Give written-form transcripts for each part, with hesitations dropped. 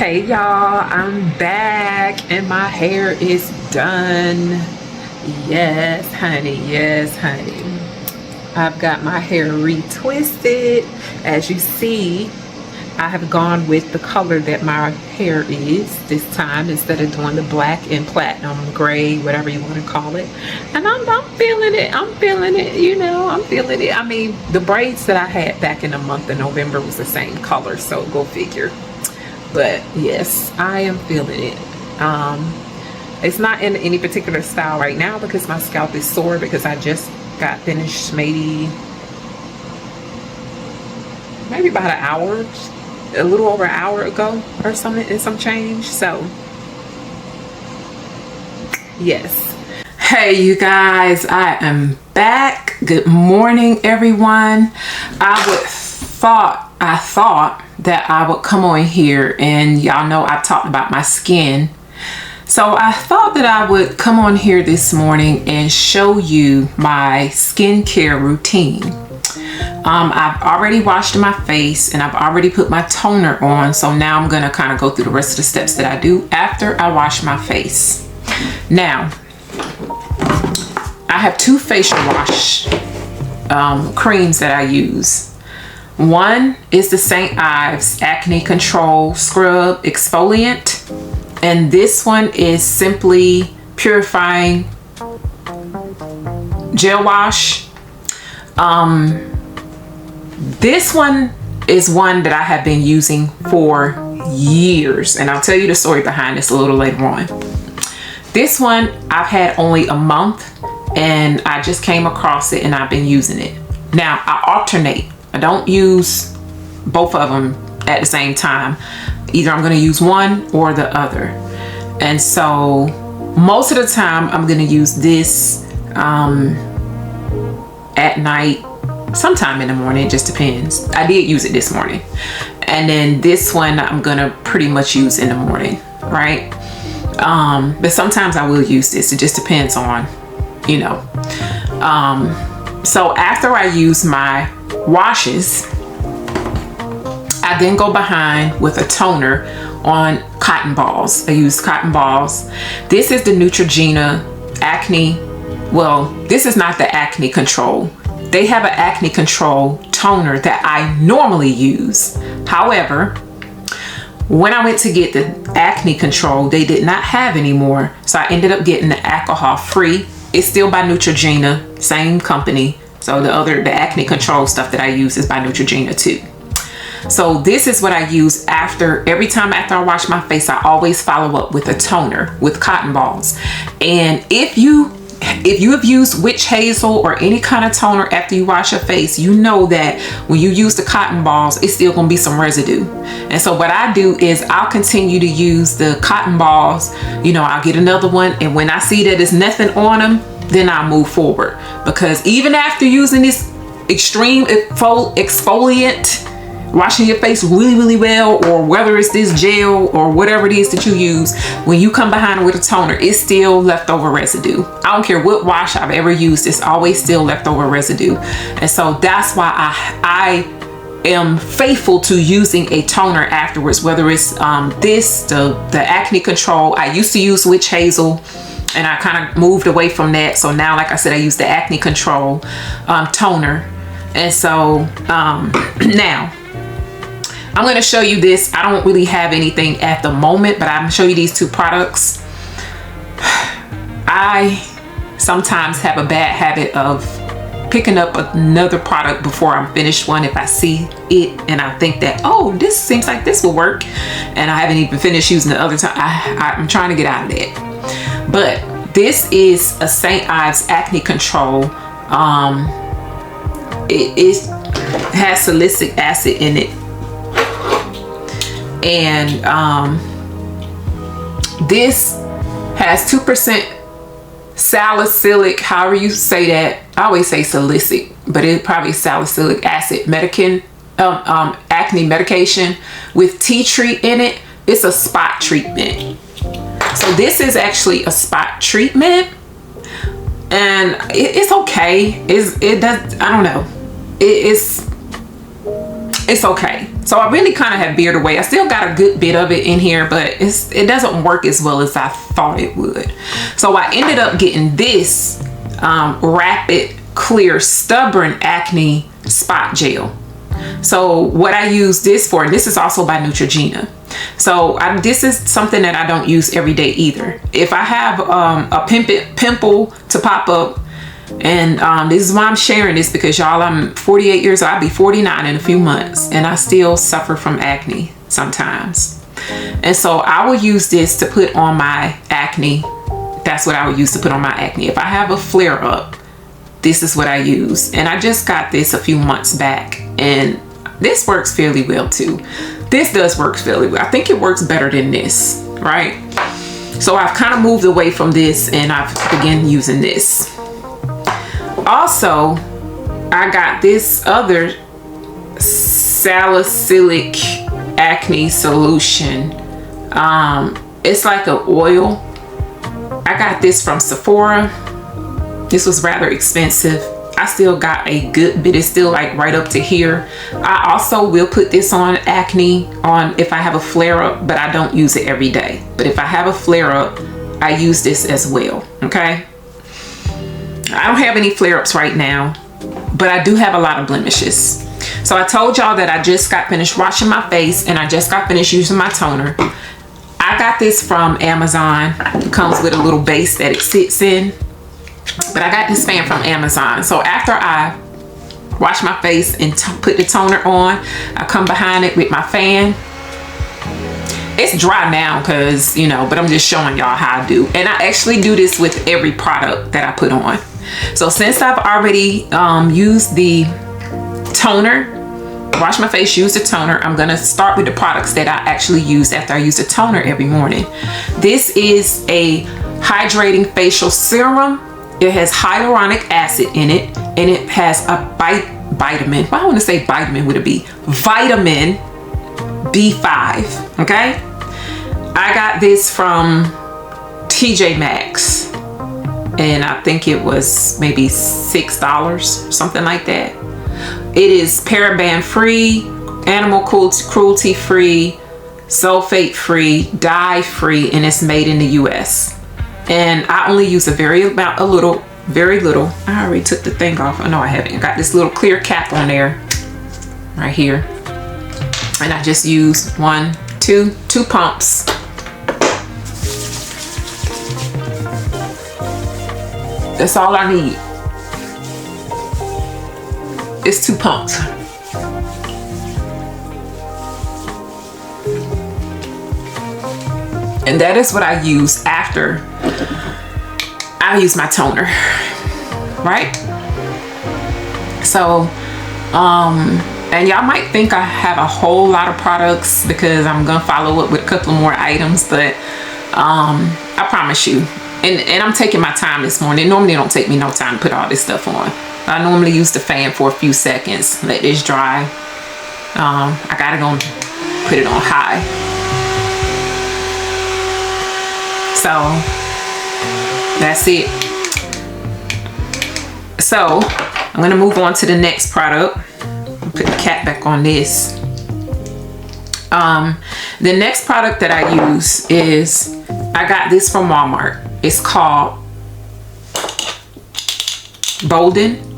Hey y'all, I'm back and my hair is done. Yes, honey, yes, honey. I've got my hair retwisted. As you see, I have gone with the color that my hair is this time instead of doing the black and platinum, gray, whatever you want to call it. And I'm feeling it. I'm feeling it, I'm feeling it. I mean, the braids that I had back in the month of November was the same color, so go figure. But yes, I am feeling it. It's not in any particular style right now because my scalp is sore because I just got finished maybe about an hour, a little over an hour ago or something, and some change. So yes. Hey you guys, I am back. Good morning everyone. I thought that I would come on here, and y'all know I've talked about my skin, so I thought that I would come on here this morning and show you my skincare routine. I've already washed my face and I've already put my toner on, so now I'm gonna kind of go through the rest of the steps that I do after I wash my face. Now I have two facial wash creams that I use. One is the St. Ives Acne Control Scrub Exfoliant, and this one is simply purifying gel wash. This one is one that I have been using for years, and I'll tell you the story behind this a little later on. This one I've had only a month, and I just came across it and I've been using it. Now I alternate. I don't use both of them at the same time. Either I'm going to use one or the other. And so most of the time I'm going to use this at night, sometime in the morning, it just depends. I did use it this morning. And then this one I'm going to pretty much use in the morning, right? But sometimes I will use this. It just depends on, So after I use my washes, I then go behind with a toner on cotton balls. I use cotton balls. This is the Neutrogena acne. Well, this is not the acne control. They have an acne control toner that I normally use. However, when I went to get the acne control, they did not have any more, so I ended up getting the alcohol free. It's still by Neutrogena, same company. So the acne control stuff that I use is by Neutrogena too. So this is what I use every time after I wash my face. I always follow up with a toner with cotton balls. And if you have used witch hazel or any kind of toner after you wash your face, you know that when you use the cotton balls, it's still gonna be some residue. And so what I do is I'll continue to use the cotton balls. I'll get another one, and when I see that there's nothing on them, then I'll move forward. Because even after using this extreme exfoliant, washing your face really, really well, or whether it's this gel or whatever it is that you use, when you come behind with a toner, it's still leftover residue. I don't care what wash I've ever used, it's always still leftover residue. And so that's why I am faithful to using a toner afterwards, whether it's the acne control. I used to use witch hazel, and I kind of moved away from that. So now, like I said, I use the acne control toner. And so now I'm going to show you this. I don't really have anything at the moment, but I'm going to show you these two products. I sometimes have a bad habit of picking up another product before I'm finished one. If I see it and I think that, oh, this seems like this will work, and I haven't even finished using the other time, I'm trying to get out of that. But this is a St. Ives Acne Control. It has salicylic acid in it. And this has 2% salicylic, however you say that. I always say salicylic, but it's probably salicylic acid acne medication with tea tree in it. It's a spot treatment. So this is actually a spot treatment, and it's okay. I don't know. It's okay. So I really kind of have veered away. I still got a good bit of it in here, but it doesn't work as well as I thought it would. So I ended up getting this Rapid Clear Stubborn Acne Spot Gel. So what I use this for, and this is also by Neutrogena. So this is something that I don't use every day either. If I have a pimple to pop up, and this is why I'm sharing this, because y'all, I'm 48 years old. I'll be 49 in a few months, and I still suffer from acne sometimes. And so I will use this to put on my acne. That's what I would use to put on my acne. If I have a flare up, this is what I use. And I just got this a few months back, and this works fairly well too. This does work fairly well. I think it works better than this, right? So I've kind of moved away from this, and I've begun using this. Also, I got this other salicylic acne solution. It's like an oil. I got this from Sephora. This was rather expensive. I still got a good bit. It's still like right up to here. I also will put this on acne if I have a flare up, but I don't use it every day. But if I have a flare up, I use this as well, okay? I don't have any flare-ups right now, but I do have a lot of blemishes. So I told y'all that I just got finished washing my face, and I just got finished using my toner. I got this from Amazon. It comes with a little base that it sits in, but I got this fan from Amazon. So after I wash my face and put the toner on, I come behind it with my fan. It's dry now because, you know, but I'm just showing y'all how I do. And I actually do this with every product that I put on. So since I've already used the toner, wash my face, use the toner, I'm gonna start with the products that I actually use after I use the toner every morning. This is a hydrating facial serum. It has hyaluronic acid in it, and it has a vitamin. Well, I want to say vitamin with a B. Vitamin B5. Okay. I got this from TJ Maxx, and I think it was maybe $6, something like that. It is paraben free, animal cruelty free, sulfate free, dye free, and it's made in the US. And I only use very little. I already took the thing off. Oh no, I haven't. I got this little clear cap on there, right here. And I just use two pumps. That's all I need. It's 2 pumps. And that is what I use after I use my toner, right? So, and y'all might think I have a whole lot of products because I'm gonna follow up with a couple more items, but I promise you, and I'm taking my time this morning. Normally it don't take me no time to put all this stuff on. I normally use the fan for a few seconds, let this dry. I gotta go put it on high. So that's it. So I'm gonna move on to the next product. Put the cap back on this. The next product that I use is, I got this from Walmart. It's called Bolden,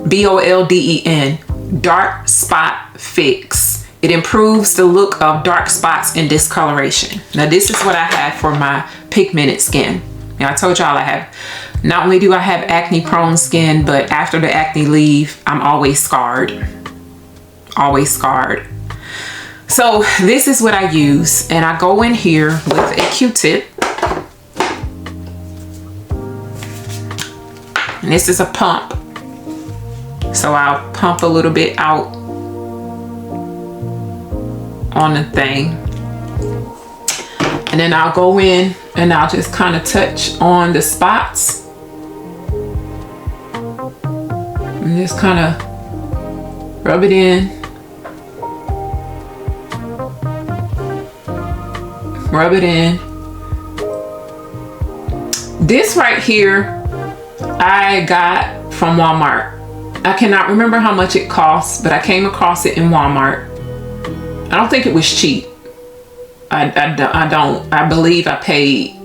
B-O-L-D-E-N, Dark Spot Fix. It improves the look of dark spots and discoloration. Now this is what I have for my pigmented skin. Now I told y'all I have, not only do I have acne prone skin, but after the acne leave, I'm always scarred. Always scarred. So this is what I use, and I go in here with a Q-tip. And this is a pump. So I'll pump a little bit out on the thing. And then I'll go in and I'll just kind of touch on the spots. And just kind of rub it in. Rub it in. This right here I got from Walmart. I cannot remember how much it costs, but I came across it in Walmart. I don't think it was cheap. I believe I paid,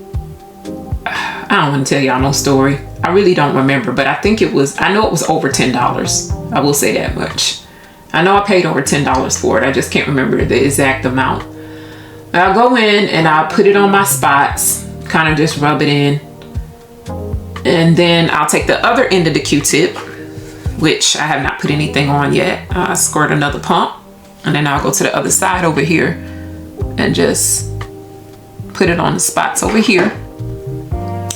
I don't want to tell y'all no story. I really don't remember, but I think it was, I know it was over $10. I will say that much. I know I paid over $10 for it. I just can't remember the exact amount. I'll go in and I'll put it on my spots, kind of just rub it in. And then I'll take the other end of the Q-tip, which I have not put anything on yet. Squirt another pump, and then I'll go to the other side over here and just put it on the spots over here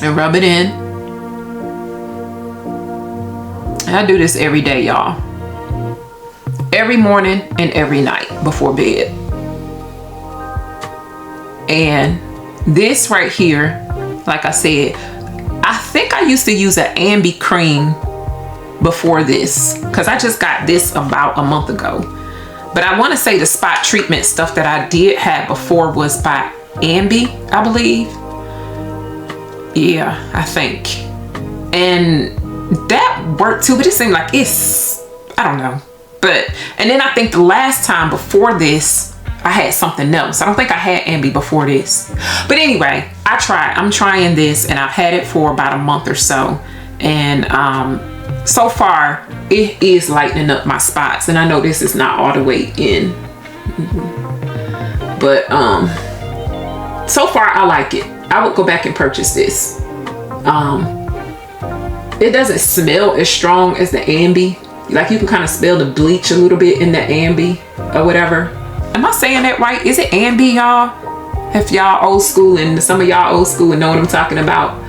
and rub it in. And I do this every day, y'all. Every morning and every night before bed. And this right here, like I said, I think I used to use an Ambi cream before this, because I just got this about a month ago. But I want to say the spot treatment stuff that I did have before was by Ambi, I believe. Yeah, I think. And that worked too, but it seemed like it's, I don't know. But, and then I think the last time before this, I had something else. I don't think I had Ambi before this. But anyway, I'm trying this, and I've had it for about a month or so. And so far, it is lightening up my spots. And I know this is not all the way in. But so far, I like it. I would go back and purchase this. It doesn't smell as strong as the Ambi. Like, you can kind of smell the bleach a little bit in the Ambi or whatever. Am I saying that right? Is it Ambi, y'all? If y'all old school, and some of y'all old school and know what I'm talking about.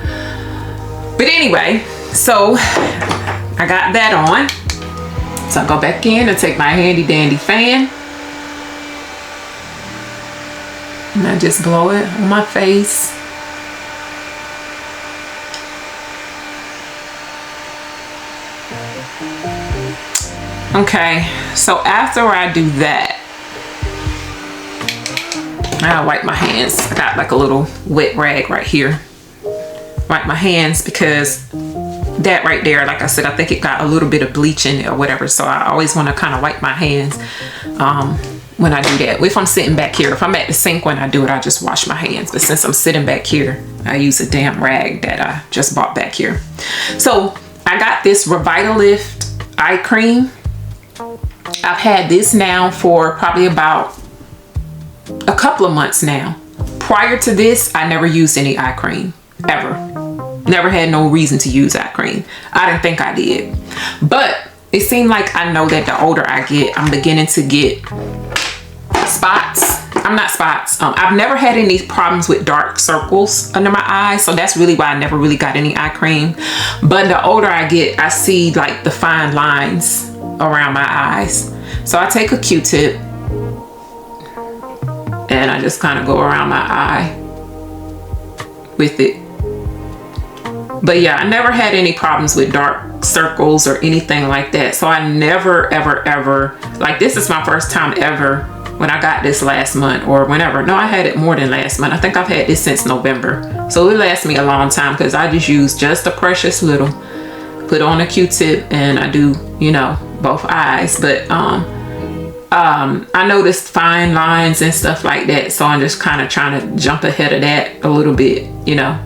But anyway, so I got that on. So I go back in and take my handy dandy fan. And I just blow it on my face. Okay, so after I do that, I wipe my hands. I got like a little wet rag right here. Wipe my hands, because that right there, like I said, I think it got a little bit of bleach in it or whatever. So I always want to kind of wipe my hands when I do that. If I'm sitting back here, if I'm at the sink when I do it, I just wash my hands. But since I'm sitting back here, I use a damn rag that I just bought back here. So I got this Revitalift eye cream. I've had this now for probably about a couple of months now. Prior to this, I never used any eye cream, ever. Never had no reason to use eye cream. I didn't think I did. But it seemed like I know that the older I get, I'm beginning to get spots. I'm not spots. I've never had any problems with dark circles under my eyes. So that's really why I never really got any eye cream. But the older I get, I see like the fine lines around my eyes. So I take a Q-tip and I just kind of go around my eye with it. But yeah, I never had any problems with dark circles or anything like that. So I never, ever, ever, like, this is my first time ever when I got this last month or whenever. No, I had it more than last month. I think I've had this since November. So it lasts me a long time, because I just use just a precious little, put on a Q-tip, and I do, you know, both eyes. But I noticed fine lines and stuff like that. So I'm just kind of trying to jump ahead of that a little bit, you know.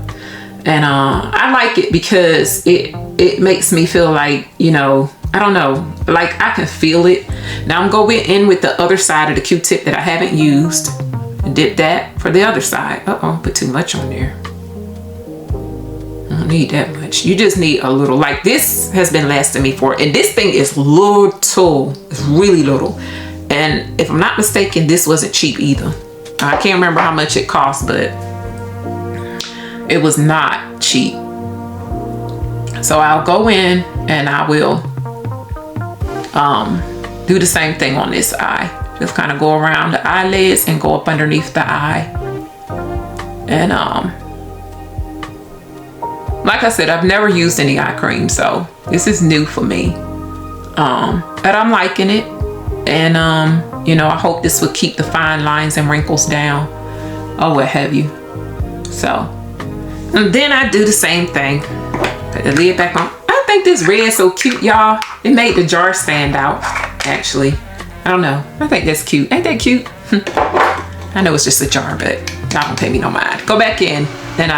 And I like it because it makes me feel like, you know, I don't know, like I can feel it. Now I'm going in with the other side of the Q-tip that I haven't used, and dip that for the other side. Uh-oh, put too much on there. I don't need that much. You just need a little. Like, this has been lasting me for, and this thing is little. It's really little. And if I'm not mistaken, this wasn't cheap either. I can't remember how much it cost, but it was not cheap. So I'll go in and I will do the same thing on this eye. Just kind of go around the eyelids and go up underneath the eye. And like I said, I've never used any eye cream, so this is new for me. But I'm liking it. And you know, I hope this will keep the fine lines and wrinkles down, or what have you. So, and then I do the same thing. Put the lid back on. I think this red so cute, y'all. It made the jar stand out, actually. I don't know. I think that's cute. Ain't that cute? I know it's just a jar, but y'all don't pay me no mind. Go back in, then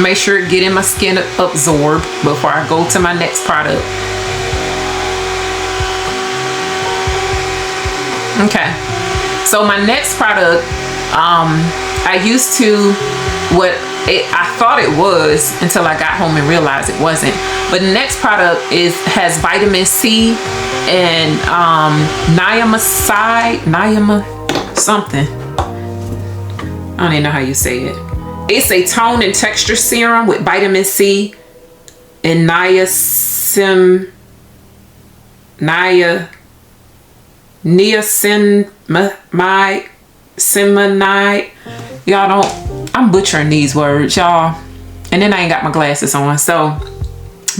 make sure it get in my skin absorb before I go to my next product. Okay, so my next product, I used to, I thought it was until I got home and realized it wasn't. But the next product has vitamin C and something. I don't even know how you say it. It's a tone and texture serum with vitamin C and niacinamide. Y'all don't, I'm butchering these words, y'all. And then I ain't got my glasses on. So,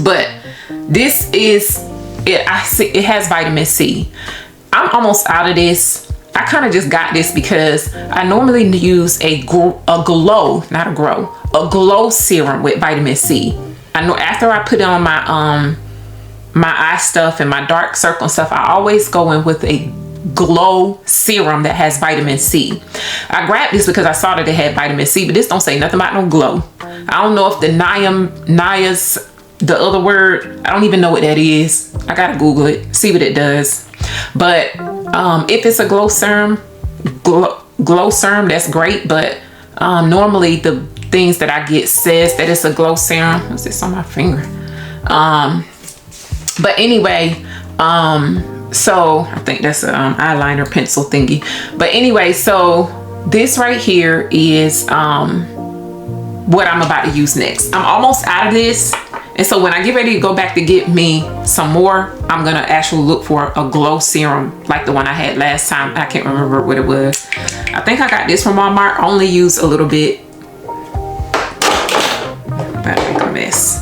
but this is it. I see it has vitamin C. I'm almost out of this. I kind of just got this because I normally use a glow serum with vitamin C. I know after I put it on my eye stuff and my dark circle and stuff, I always go in with a glow serum that has vitamin C. I grabbed this because I saw that it had vitamin C, but this don't say nothing about no glow. I don't know if the Nia's the other word. I don't even know what that is. I gotta Google it, see what it does. But if it's a glow serum, that's great. But normally the things that I get says that it's a glow serum. What's this on my finger? But anyway, so I think that's an eyeliner pencil thingy. But anyway, so this right here is what I'm about to use next. I'm almost out of this. And so when I get ready to go back to get me some more, I'm gonna actually look for a glow serum like the one I had last time. I can't remember what it was. I think I got this from Walmart. I only used a little bit. About to make a mess.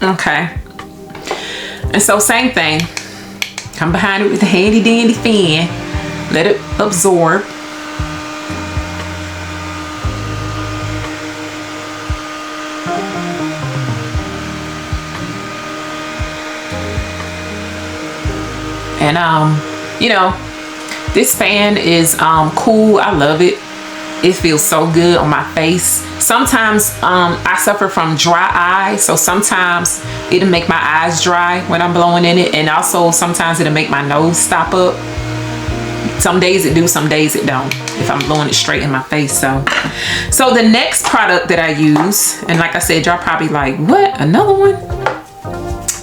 Okay, and so same thing, come behind it with the handy dandy fan, let it absorb. And you know, this fan is cool. I love it. It feels so good on my face. Sometimes I suffer from dry eyes, so sometimes it'll make my eyes dry when I'm blowing in it, and also sometimes it'll make my nose stop up. Some days it do, some days it don't, if I'm blowing it straight in my face. So the next product that I use, and like I said, y'all probably like, what, another one?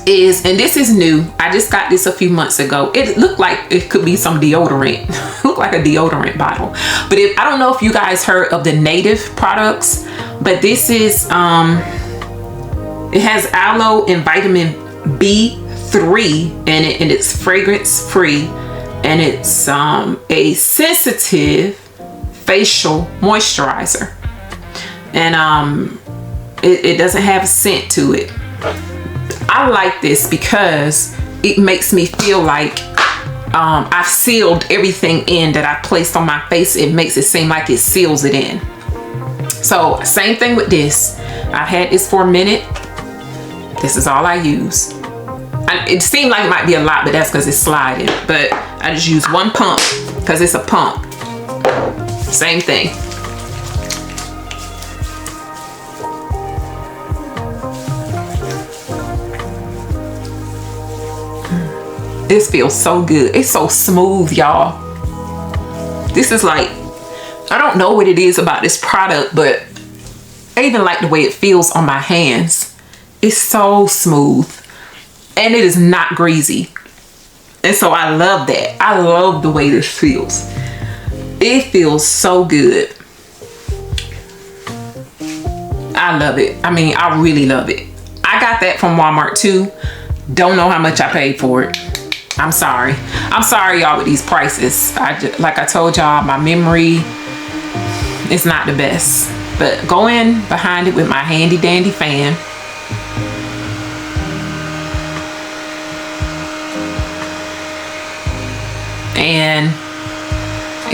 Is, and this is new. I just got this a few months ago. It looked like it could be some deodorant. Looked like a deodorant bottle. But I don't know if you guys heard of the Native products, but this is it has aloe and vitamin B3 in it, and it's fragrance free, and it's a sensitive facial moisturizer, and it doesn't have a scent to it. I like this because it makes me feel like I've sealed everything in that I placed on my face. It makes it seem like it seals it in. So same thing with this. I've had this for a minute. This is all I use. It seemed like it might be a lot, but that's because it's sliding. But I just use one pump because it's a pump. Same thing. This feels so good. It's so smooth, y'all. This is like, I don't know what it is about this product, but I even like the way it feels on my hands. It's so smooth, and it is not greasy. And so I love that. I love the way this feels. It feels so good. I love it. I mean, I really love it. I got that from Walmart too. Don't know how much I paid for it. I'm sorry y'all with these prices. Like I told y'all, my memory, it's not the best. But go in behind it with my handy dandy fan. And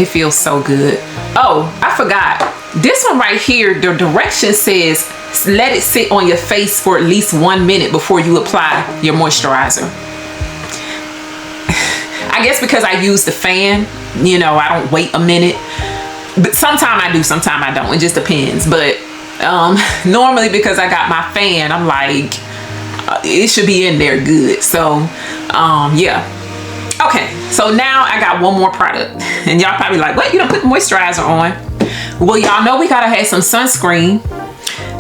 it feels so good. Oh, I forgot. This one right here, the direction says let it sit on your face for at least 1 minute before you apply your moisturizer. I guess because I use the fan, you know, I don't wait a minute. But sometimes I do, sometimes I don't. It just depends. But normally because I got my fan, I'm like, it should be in there good. So, yeah. Okay, so now I got one more product. And y'all probably like, what? You don't put moisturizer on? Well, y'all know we gotta have some sunscreen.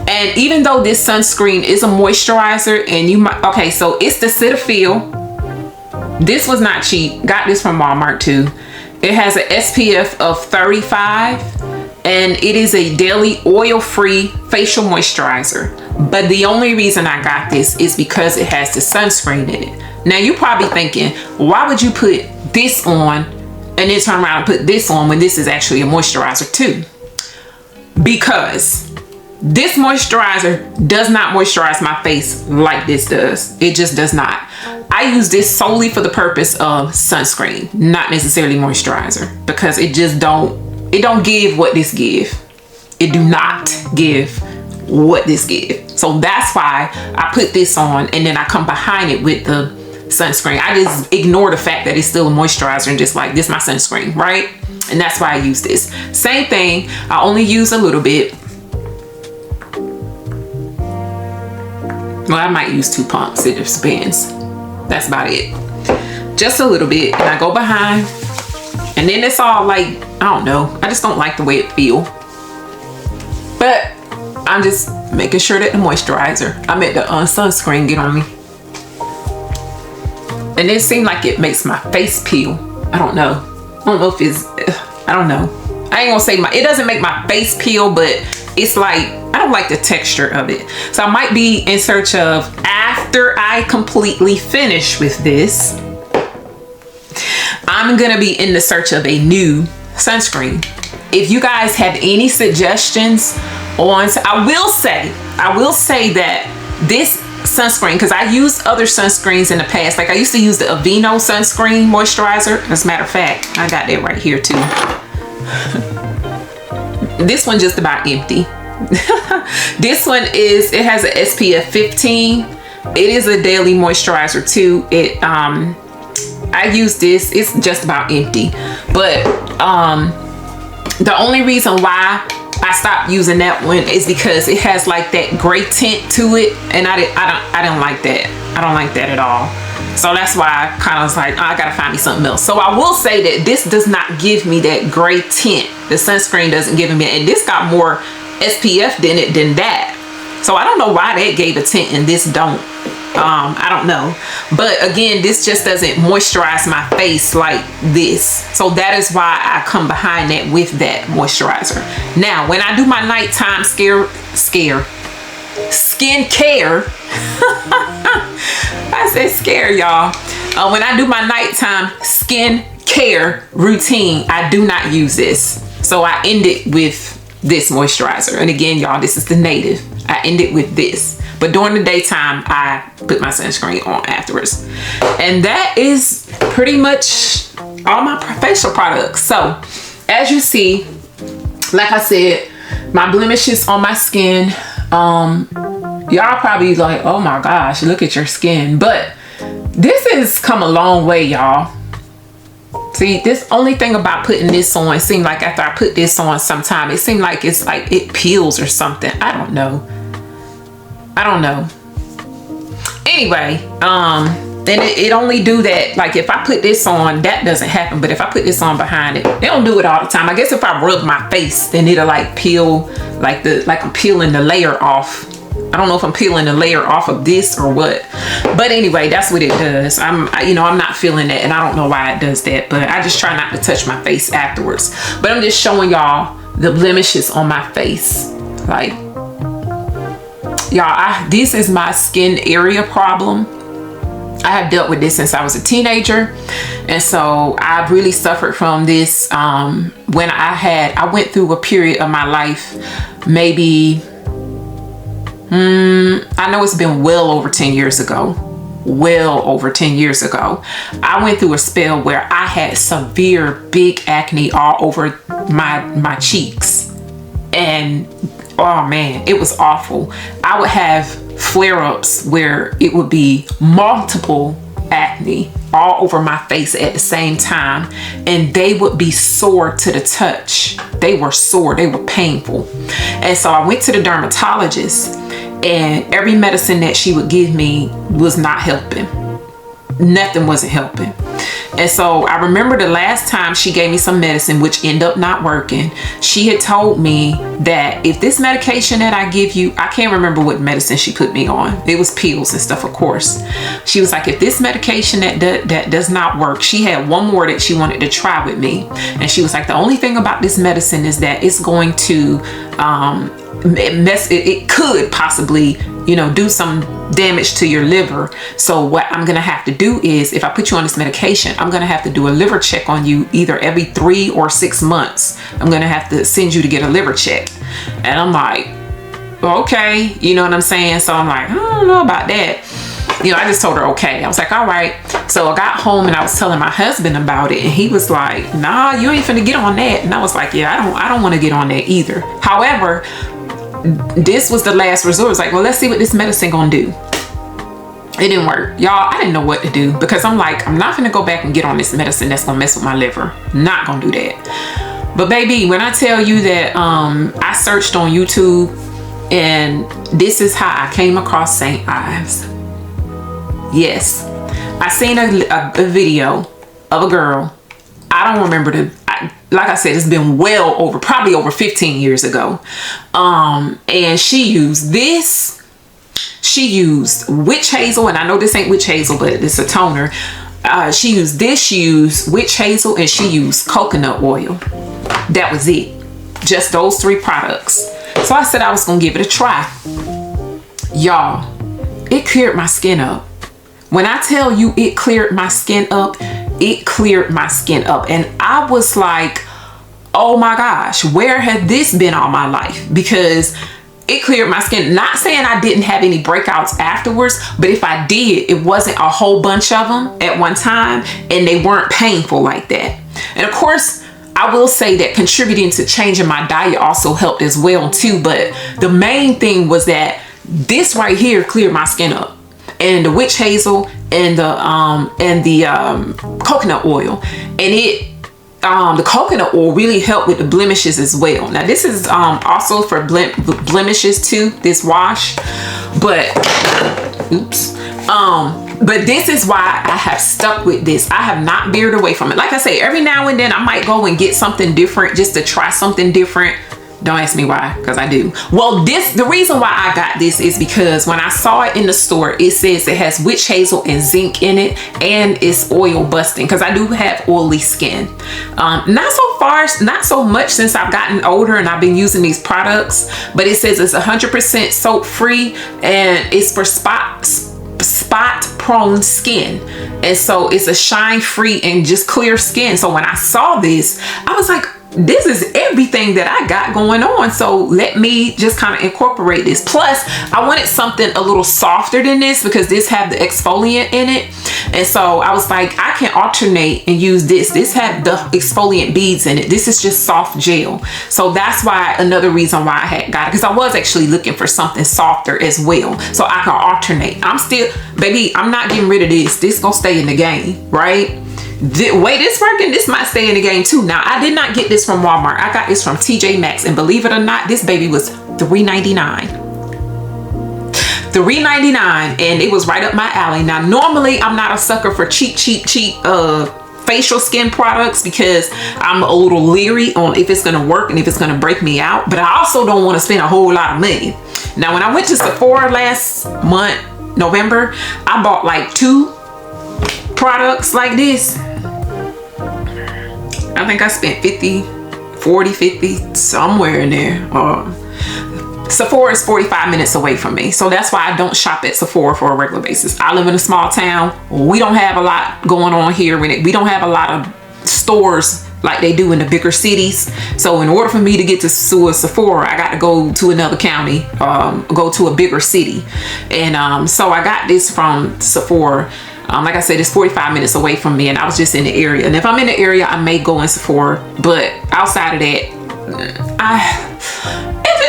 And even though this sunscreen is a moisturizer, and you might, okay, so it's the Cetaphil. This was not cheap. Got this from Walmart too. It has an SPF of 35, and it is a daily oil-free facial moisturizer. But the only reason I got this is because it has the sunscreen in it. Now you're probably thinking, why would you put this on and then turn around and put this on when this is actually a moisturizer too? Because this moisturizer does not moisturize my face like this does. It just does not. I use this solely for the purpose of sunscreen, not necessarily moisturizer, because it just don't give what this give. It do not give what this give. So that's why I put this on and then I come behind it with the sunscreen. I just ignore the fact that it's still a moisturizer and just like, this is my sunscreen, right? And that's why I use this. Same thing, I only use a little bit. Well, I might use 2 pumps, it just depends. That's about it. Just a little bit, and I go behind, and then it's all like, I don't know, I just don't like the way it feels. But I'm just making sure that the moisturizer, the sunscreen get on me. And it seemed like it makes my face peel. I don't know if it's, I don't know. I ain't gonna say it doesn't make my face peel, but it's like, I don't like the texture of it. So I might be in search of, after I completely finish with this, I'm gonna be in the search of a new sunscreen. If you guys have any suggestions on, I will say that this sunscreen, because I used other sunscreens in the past. Like I used to use the Aveeno sunscreen moisturizer. As a matter of fact, I got that right here too. This one just about empty. This one it has an SPF 15. It is a daily moisturizer too. I use this, it's just about empty. But the only reason why I stopped using that one is because it has like that gray tint to it, and I don't like that. I don't like that at all. So that's why I kind of was like, oh, I gotta find me something else. So I will say that this does not give me that gray tint. The sunscreen doesn't give me, and this got more SPF than that. So I don't know why that gave a tint and this don't. I don't know. But again, this just doesn't moisturize my face like this. So that is why I come behind that with that moisturizer. Now, when I do my nighttime skincare, I said scare, y'all. When I do my nighttime skincare routine, I do not use this. So I end it with this moisturizer. And again, y'all, this is the Native. I end it with this. But during the daytime, I put my sunscreen on afterwards. And that is pretty much all my facial products. So as you see, like I said, my blemishes on my skin, y'all probably like, oh my gosh, look at your skin. But this has come a long way, y'all. See, this only thing about putting this on, it seemed like after I put this on sometime, it seemed like it's like it peels or something. I don't know. Anyway, and it only do that, like if I put this on, that doesn't happen. But if I put this on behind it, they don't do it all the time. I guess if I rub my face, then it'll like peel, like I'm peeling the layer off. I don't know if I'm peeling the layer off of this or what, but anyway, that's what it does. I'm not feeling that, and I don't know why it does that, but I just try not to touch my face afterwards. But I'm just showing y'all the blemishes on my face. Like, y'all, this is my skin area problem. I have dealt with this since I was a teenager, and so I've really suffered from this. When I went through a period of my life, maybe I know it's been well over 10 years ago. Well over 10 years ago, I went through a spell where I had severe big acne all over my cheeks, and oh man, it was awful. I would have flare-ups where it would be multiple acne all over my face at the same time, and they would be sore to the touch. They were sore, they were painful. And so I went to the dermatologist, and every medicine that she would give me was not helping. Nothing wasn't helping. And so I remember the last time she gave me some medicine, which ended up not working. She had told me that if this medication that I give you, I can't remember what medicine she put me on. It was pills and stuff, of course. She was like, if this medication that does not work, she had one more that she wanted to try with me. And she was like, the only thing about this medicine is that it's going to it could possibly, you know, do some damage to your liver. So what I'm gonna have to do is, if I put you on this medication, I'm gonna have to do a liver check on you either every 3 or 6 months. I'm gonna have to send you to get a liver check. And I'm like, okay, you know what I'm saying? So I'm like, I don't know about that. You know, I just told her okay. I was like, all right. So I got home and I was telling my husband about it, and he was like, nah, you ain't finna get on that. And I was like, yeah, I don't want to get on that either. However, this was the last resort. It was like, well, let's see what this medicine gonna do. It didn't work, y'all. I didn't know what to do, because I'm like, I'm not gonna go back and get on this medicine that's gonna mess with my liver. Not gonna do that. But baby, when I tell you that I searched on YouTube, and this is how I came across St. Ives. Yes, I seen a video of a girl. I don't remember like I said, it's been well over, probably over 15 years ago. And she used this. She used witch hazel, and I know this ain't witch hazel, but it's a toner. She used this, she used witch hazel, and she used coconut oil. That was it. Just those 3 products. So I said I was gonna give it a try. Y'all, it cleared my skin up. When I tell you it cleared my skin up, it cleared my skin up. And I was like, oh my gosh, where had this been all my life? Because it cleared my skin. Not saying I didn't have any breakouts afterwards, but if I did, it wasn't a whole bunch of them at one time, and they weren't painful like that. And of course, I will say that contributing to changing my diet also helped as well too. But the main thing was that this right here cleared my skin up. And the witch hazel and the coconut oil, and the coconut oil really helped with the blemishes as well. Now this is also for blemishes too, this wash, but oops. But this is why I have stuck with this. I have not veered away from it. Like I say, every now and then I might go and get something different just to try something different. Don't ask me why, because I do. Well, the reason why I got this is because when I saw it in the store, it says it has witch hazel and zinc in it, and it's oil busting, because I do have oily skin. Not so much since I've gotten older and I've been using these products, but it says it's 100% soap free, and it's for spot prone skin, and so it's a shine free and just clear skin. So when I saw this, I was like, this is everything that I got going on, so let me just kind of incorporate this. Plus I wanted something a little softer than this, because this had the exfoliant in it, and so I was like, I can alternate and use this had the exfoliant beads in it. This is just soft gel. So that's why, another reason why I had got it, because I was actually looking for something softer as well, so I can alternate. I'm still, baby, I'm not getting rid of this gonna stay in the game, right? The way this working, this might stay in the game too. Now, I did not get this from Walmart. I got this from TJ Maxx, and believe it or not, this baby was $3.99. $3.99, and it was right up my alley. Now, normally I'm not a sucker for cheap facial skin products, because I'm a little leery on if it's gonna work and if it's gonna break me out, but I also don't want to spend a whole lot of money. Now, when I went to Sephora last month, November, I bought like 2 products like this. I think I spent 50, 40, 50, somewhere in there. Sephora is 45 minutes away from me. So that's why I don't shop at Sephora for a regular basis. I live in a small town. We don't have a lot going on here. We don't have a lot of stores like they do in the bigger cities. So in order for me to get to Sephora, I got to go to another county, go to a bigger city. And so I got this from Sephora. Like I said, it's 45 minutes away from me, and I was just in the area. And if I'm in the area, I may go in Sephora, but outside of that,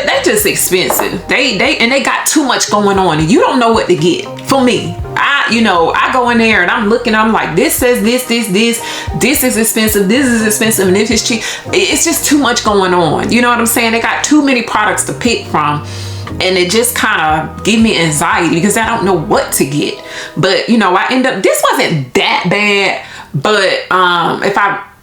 they're just expensive. They got too much going on, and you don't know what to get. For me, I go in there and I'm looking, I'm like, this says this is expensive, this is expensive, and this is cheap. It's just too much going on. You know what I'm saying? They got too many products to pick from, and it just kind of give me anxiety because I don't know what to get. But I end up, this wasn't that bad, but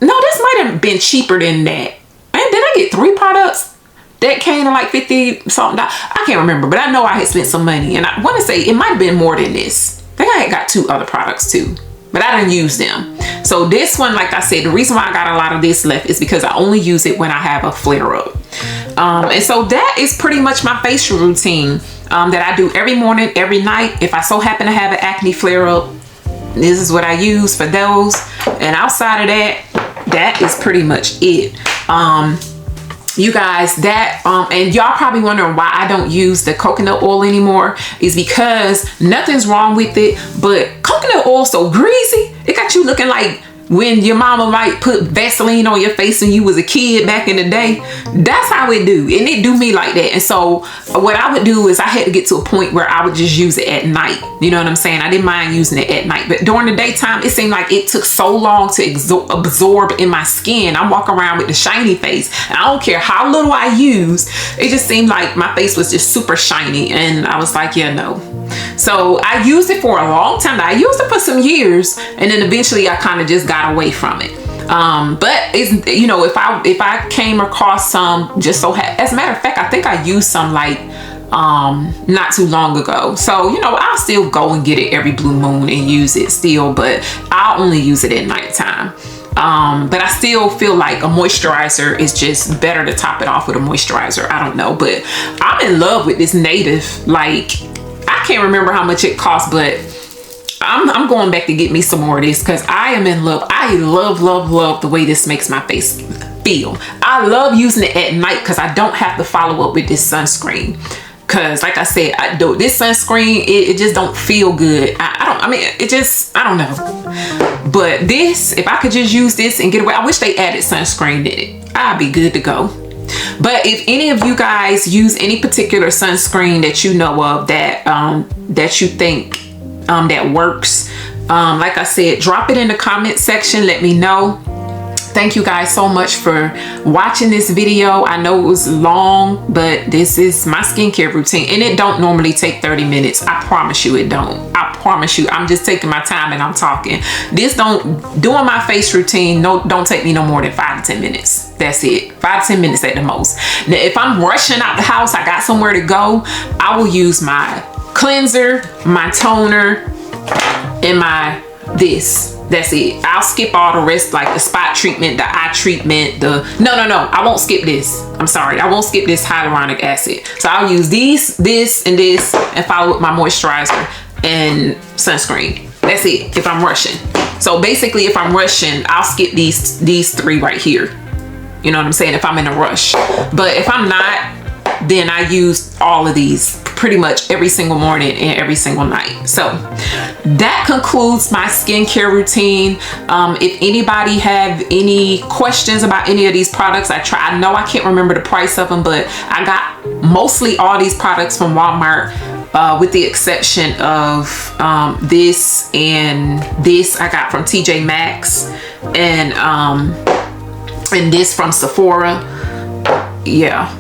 this might have been cheaper than that. And did I get 3 products that came to like 50 something? I can't remember, but I know I had spent some money, and I want to say it might have been more than this. I think I had got 2 other products too, but I didn't use them. So this one, like I said, the reason why I got a lot of this left is because I only use it when I have a flare up. And so that is pretty much my facial routine that I do every morning, every night. If I so happen to have an acne flare up, this is what I use for those. And outside of that is pretty much it. You guys, and y'all probably wondering why I don't use the coconut oil anymore, is because nothing's wrong with it, but coconut oil so greasy, it got you looking like when your mama might put Vaseline on your face when you was a kid back in the day. That's how it do, and it do me like that. And so what I would do is I had to get to a point where I would just use it at night. You know what I'm saying? I didn't mind using it at night, but during the daytime, it seemed like it took so long to absorb in my skin. I'm walking around with the shiny face, and I don't care how little I use, it just seemed like my face was just super shiny, and I was like, yeah, no. So I used it for a long time. I used it for some years, and then eventually I kind of just got away from it. But it's, if I came across some, just so as a matter of fact, I think I used some like not too long ago. So I'll still go and get it every blue moon and use it still, but I'll only use it at nighttime. But I still feel like a moisturizer is just better to top it off with a moisturizer. I don't know, but I'm in love with this Native. Like, I can't remember how much it costs, but I'm going back to get me some more of this because I am in love. I love the way this makes my face feel. I love using it at night because I don't have to follow up with this sunscreen. Because like I said, this sunscreen, it just don't feel good. I don't know. But this, if I could just use this and get away, I wish they added sunscreen in it. I'd be good to go. But if any of you guys use any particular sunscreen that you know of that you think that works, like I said, drop it in the comment section. Let me know. Thank you guys so much for watching this video. I know it was long, but this is my skincare routine, and it don't normally take 30 minutes. I promise you it don't. I promise you, I'm just taking my time and I'm talking. Doing my face routine, don't take me no more than 5 to 10 minutes. That's it. 5 to 10 minutes at the most. Now, if I'm rushing out the house, I got somewhere to go, I will use my cleanser, my toner, and my this. That's it. I'll skip all the rest, like the spot treatment, the eye treatment, no, I won't skip this. I'm sorry, I won't skip this hyaluronic acid. So I'll use this, and this, and follow with my moisturizer and sunscreen. That's it, if I'm rushing. So basically, if I'm rushing, I'll skip these 3 right here. You know what I'm saying? If I'm in a rush. But if I'm not, then I use all of these pretty much every single morning and every single night. So that concludes my skincare routine. If anybody have any questions about any of these products, I know I can't remember the price of them, but I got mostly all these products from Walmart, with the exception of this and this I got from TJ Maxx, and this from Sephora. Yeah.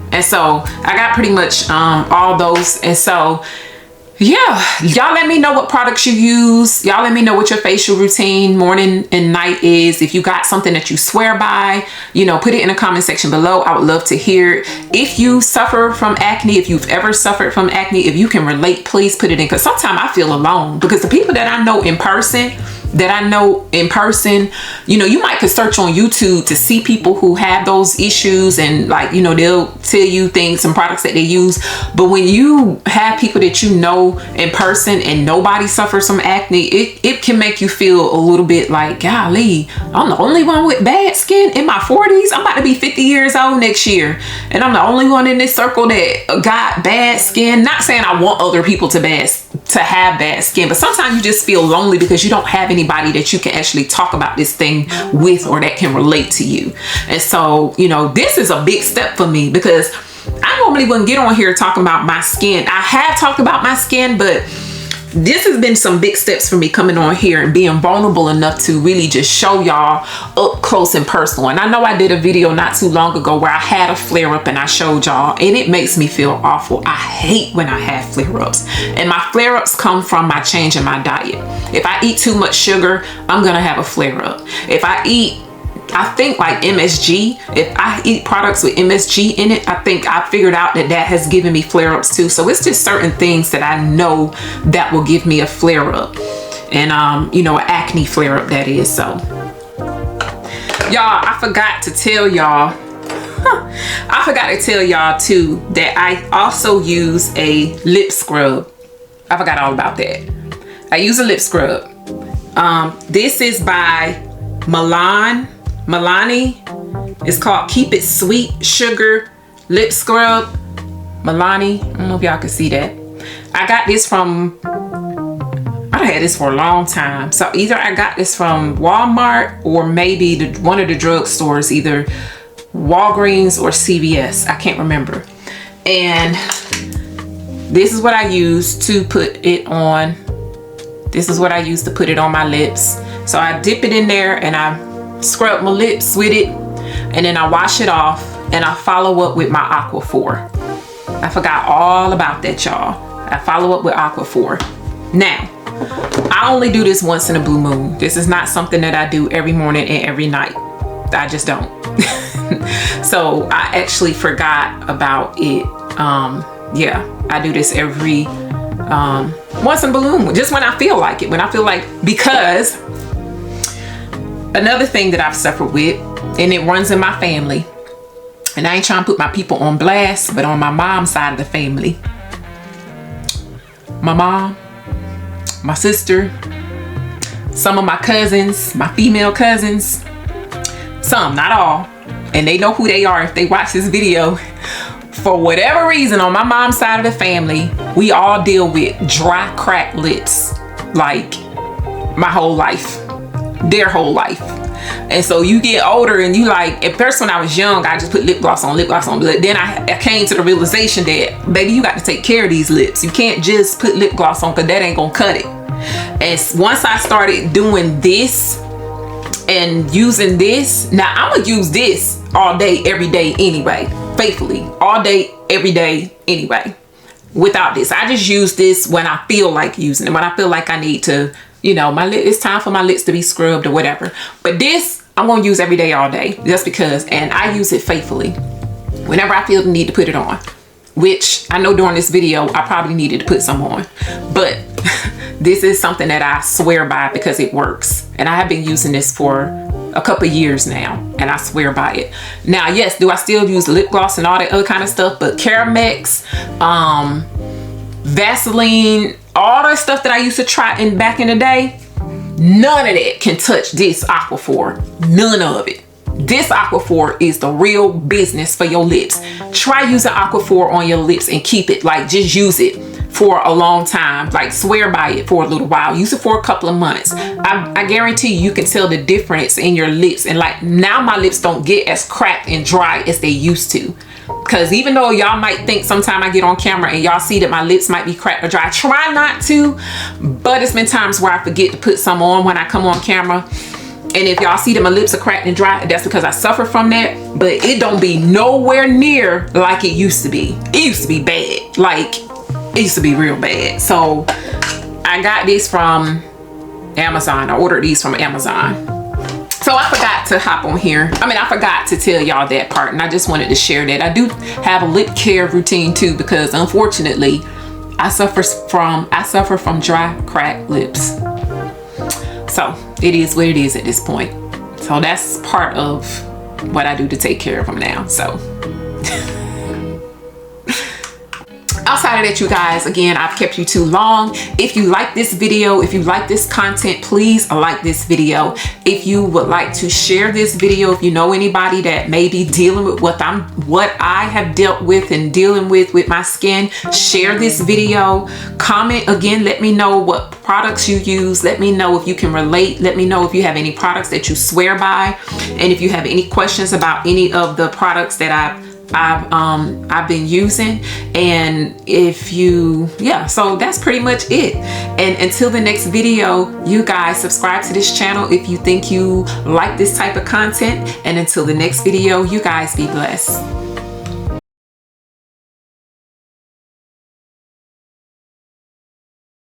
And so I got pretty much all those. And so yeah, y'all let me know what products you use. Y'all let me know what your facial routine morning and night is. If you got something that you swear by, put it in the comment section below. I would love to hear it. If you suffer from acne, if you've ever suffered from acne, if you can relate, please put it in, because sometimes I feel alone, because the people that I know in person, that I know in person. You know, you might could search on YouTube to see people who have those issues, and like, you know, they'll tell you things, some products that they use. But when you have people that you know in person and nobody suffers from acne, it can make you feel a little bit like, golly, I'm the only one with bad skin in my 40s. I'm about to be 50 years old next year, and I'm the only one in this circle that got bad skin. Not saying I want other people to have bad skin, but sometimes you just feel lonely because you don't have anybody that you can actually talk about this thing with, or that can relate to you. And so, you know, this is a big step for me, because I normally wouldn't get on here talking about my skin. I have talked about my skin, but this has been some big steps for me, coming on here and being vulnerable enough to really just show y'all up close and personal. And I know I did a video not too long ago where I had a flare up and I showed y'all, and it makes me feel awful. I hate when I have flare ups, and my flare ups come from my change in my diet. If I eat too much sugar, I'm gonna have a flare up. If I eat, I think like MSG, if I eat products with MSG in it, I think I figured out that has given me flare-ups too. So it's just certain things that I know that will give me a flare-up, and you know, an acne flare-up, that is. So y'all, I forgot to tell y'all too that I also use a lip scrub. I forgot all about that. I use a lip scrub. This is by Milani. It's called Keep It Sweet Sugar Lip Scrub. Milani. I don't know if y'all can see that. I got this from, I had this for a long time. So either I got this from Walmart or maybe one of the drugstores, either Walgreens or CVS. I can't remember. And this is what I use to put it on. This is what I use to put it on my lips. So I dip it in there and I scrub my lips with it, and then I wash it off, and I follow up with my Aquaphor. I forgot all about that, y'all. I follow up with Aquaphor. Now, I only do this once in a blue moon. This is not something that I do every morning and every night. I just don't. So I actually forgot about it. Yeah, I do this every once in a blue moon, just when I feel like it. When I feel like, because another thing that I've suffered with, and it runs in my family, and I ain't trying to put my people on blast, but on my mom's side of the family, my mom, my sister, some of my cousins, my female cousins, some, not all, and they know who they are if they watch this video. For whatever reason, on my mom's side of the family, we all deal with dry, cracked lips, like my whole life. Their whole life. And so you get older and you like, at first when I was young, I just put lip gloss on, but then I came to the realization that, baby, you got to take care of these lips. You can't just put lip gloss on, because that ain't gonna cut it. And once I started doing this and using this, now I'm gonna use this all day, every day anyway, faithfully, all day, every day anyway. Without this, I just use this when I feel like using it, when I feel like I need to, you know, it's time for my lips to be scrubbed or whatever. But this, I'm gonna use every day, all day, just because, and I use it faithfully whenever I feel the need to put it on, which I know during this video, I probably needed to put some on, but this is something that I swear by because it works. And I have been using this for a couple years now, and I swear by it. Now, yes, do I still use lip gloss and all that other kind of stuff, but Caramex, Vaseline, all that stuff that I used to try back in the day, none of that can touch this Aquaphor. None of it. This Aquaphor is the real business for your lips. Try using Aquaphor on your lips and keep it, like, just use it for a long time. Like, swear by it for a little while. Use it for a couple of months. I guarantee you can tell the difference in your lips. And like, now my lips don't get as cracked and dry as they used to. Because even though y'all might think sometime I get on camera and y'all see that my lips might be cracked or dry, try not to. But it's been times where I forget to put some on when I come on camera. And if y'all see that my lips are cracked and dry, that's because I suffer from that. But it don't be nowhere near like it used to be. It used to be bad. Like, it used to be real bad. So I got this from Amazon. I ordered these from Amazon. So I forgot to hop on here. I mean, I forgot to tell y'all that part, and I just wanted to share that. I do have a lip care routine too, because unfortunately I suffer from dry, cracked lips. So it is what it is at this point. So that's part of what I do to take care of them now. So outside of that, you guys, again, I've kept you too long. If you like this video, if you like this content, please like this video. If you would like to share this video, if you know anybody that may be dealing with what I have dealt with and dealing with my skin, share this video. Comment again, let me know what products you use. Let me know if you can relate. Let me know if you have any products that you swear by, and if you have any questions about any of the products that I've been using. And if you, so that's pretty much it. And until the next video, you guys subscribe to this channel if you think you like this type of content. And until the next video, you guys be blessed.